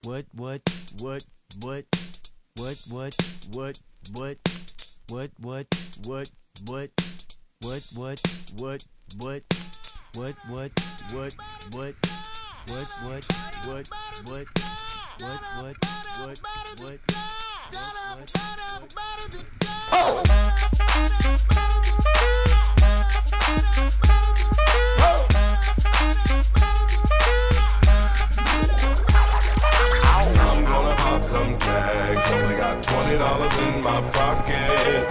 What, what, what, what, what, what, what, what, what, what, what, what, what, what, what, what, what, what, what, what, I'm gonna pop some tags, only got $20 in my pocket.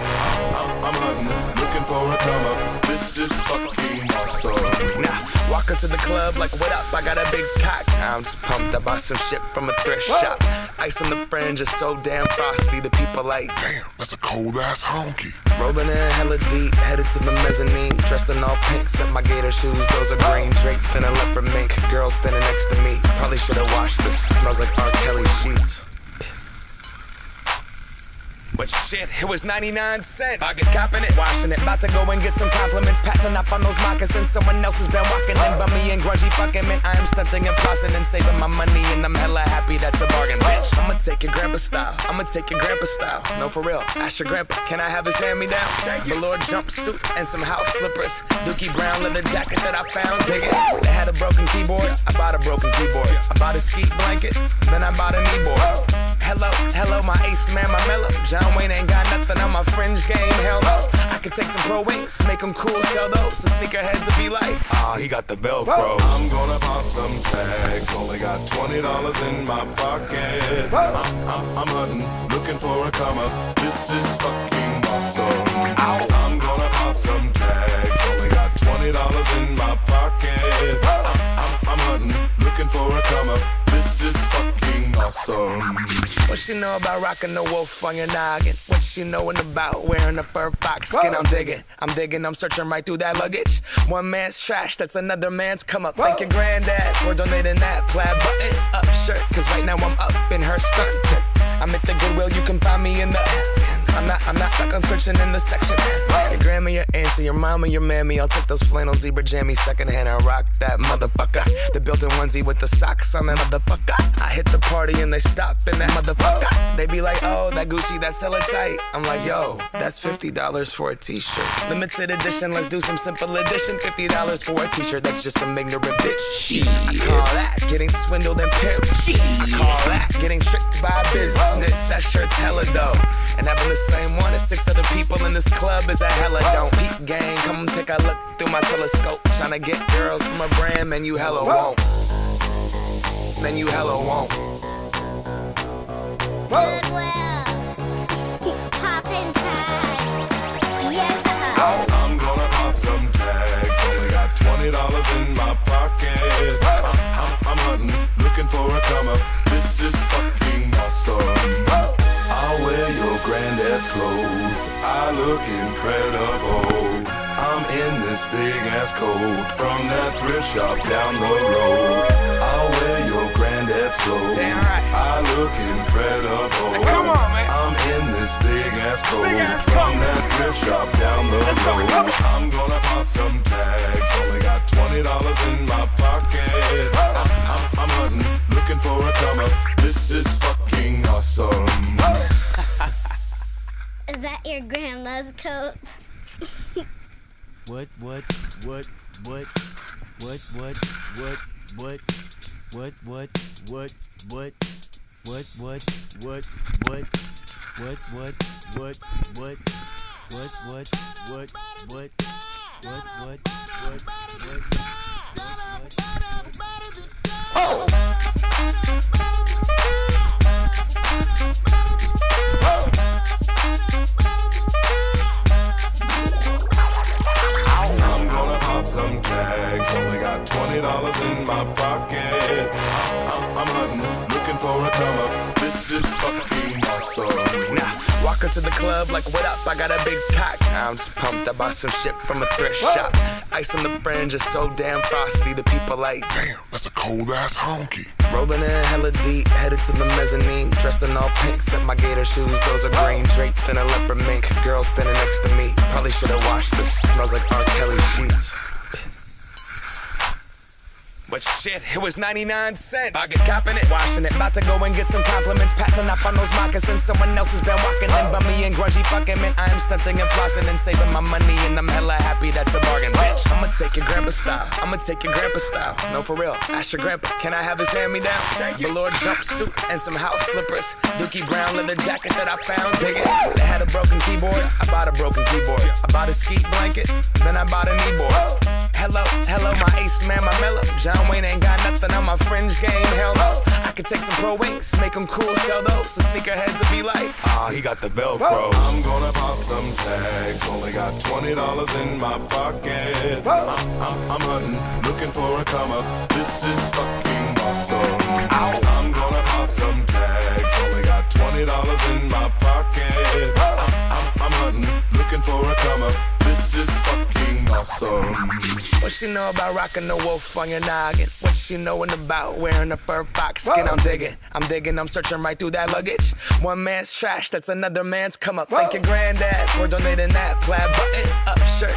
I'm hunting, looking for a come up. This is fucking awesome. Now, walk into the club like, what up? I got a big cock. I'm just pumped. I bought some shit from a thrift shop. Ice on the fringe is so damn frosty. The people like, damn, that's a cold ass honky. Rolling in hella deep, headed to the mezzanine. Dressed in all pink, set my gator shoes. Those are green, draped in a leopard mink. Girl standing next to me. Probably should've washed this. Smells like R. Kelly sheets. But shit, it was 99 cents. I get copping it, washing it. About to go and get some compliments. Passing up on those moccasins. Someone else has been walking in. Bummy and grungy fucking man. I am stunting and flossing and saving my money. And I'm hella happy that's a bargain, bitch. I'ma take your grandpa style. I'ma take your grandpa style. No, for real. Ask your grandpa, can I have his hand-me-down? Velour jumpsuit and some house slippers. Dookie brown leather jacket that I found. Dig it. They had a broken keyboard. I bought a broken keyboard. I bought a ski blanket. Then I bought a kneeboard. Hello, hello, my ace man, my mellow. John Wayne ain't got nothing on my fringe game, hell no. I could take some pro wings, make them cool, sell those. The sneakerheads will be like, ah, he got the Velcro. I'm gonna pop some tags, only got $20 in my pocket. I'm hunting, looking for a come up. This is fucking awesome. I'm gonna pop some tags, only got $20 in my pocket. I'm hunting, looking for a come up. This is fucking awesome. What she know about rocking the wolf on your noggin? What she knowin' about wearing a fur fox skin? I'm digging, I'm searching right through that luggage. One man's trash, that's another man's come up. Thank your granddad for donating that plaid button up shirt. Cause right now I'm up in her stuntin'. I'm at the Goodwill, you can find me in the I'm not stuck on searching in the section. Your grandma, your auntie, your mama, your mammy. I'll take those flannel zebra jammies secondhand and rock that motherfucker. The built-in onesie with the socks on that motherfucker. I hit the party and they stop in that motherfucker. They be like, oh, that Gucci, that's hella tight. I'm like, yo, that's $50 for a t-shirt. Limited edition, let's do some simple edition. $50 for a t-shirt, that's just some ignorant bitch. Shit. I call that getting swindled and pimped. I call that getting tricked by business. That shirt's hella dope. And having the same one as 6 other people in this club is a hella don't. Peep gang, come take a look through my telescope. Tryna get girls from a brand, man, you hella won't. Man, you hella won't. Goodwill, poppin' tags, yeah. I'm gonna pop some tags, only got $20 in my pocket. I'm hunting, looking for a come up. This is fucking awesome. I'll wear your granddad's clothes, I look incredible. I'm in this big ass coat from that thrift shop down the road. I'll wear your granddad's clothes, I look incredible. Hey, come on, man. I'm in this big ass coat from that thrift shop down the road. I'm gonna pop some tags, only got $20 in my pocket. I'm hunting, looking for a come up. This is fucking awesome. Is that your grandma's coat? what, what, what, what, what, what, what, what, what, what, what, what, what, what, what, what, what, I'm gonna pop some tags, only got $20 in my pocket. I'm hunting, looking for a come up. This is fucking awesome. Now, walk into the club like, what up? I got a big cock. I'm just pumped. I bought some shit from a thrift shop. Ice on the fringe is so damn frosty. The people like, damn, that's a cold ass honky. Rolling in hella deep, headed to the mezzanine. Dressed in all pink, set my gator shoes. Those are green, draped in a leopard mink. Girl standing next to me. Probably should've washed this. Smells like R. Kelly sheets. But shit, it was 99 cents. I get copping it, washing it, about to go and get some compliments, passing up on those moccasins. Someone else has been walking in by me and grungy fucking man. I am stunting and flossing and saving my money, and I'm hella happy that's a bargain, bitch. I'ma take your grandpa style, I'ma take your grandpa style. No, for real, ask your grandpa, can I have his hand-me-down? Velour jumpsuit and some house slippers, Dookie Brown leather jacket that I found, dig it. They had a broken keyboard, I bought a broken keyboard. I bought a ski blanket, then I bought a kneeboard. Hello, my ace man, my mellow. John Wayne ain't got nothing on my fringe game, hell no. I could take some pro wings, make them cool, sell those. The sneakerheads will be like, he got the Velcro. I'm gonna pop some tags, only got $20 in my pocket. I'm hunting, looking for a come up. This is fucking awesome. I'm gonna pop some tags, only got $20 in my pocket. I'm hunting, looking for a come up. This is fucking awesome. What she know about rocking the wolf on your noggin? What she knowin' about wearing a fur fox skin? I'm digging, I'm searching right through that luggage. One man's trash, that's another man's come up. Thank your granddad for donating that plaid button up shirt.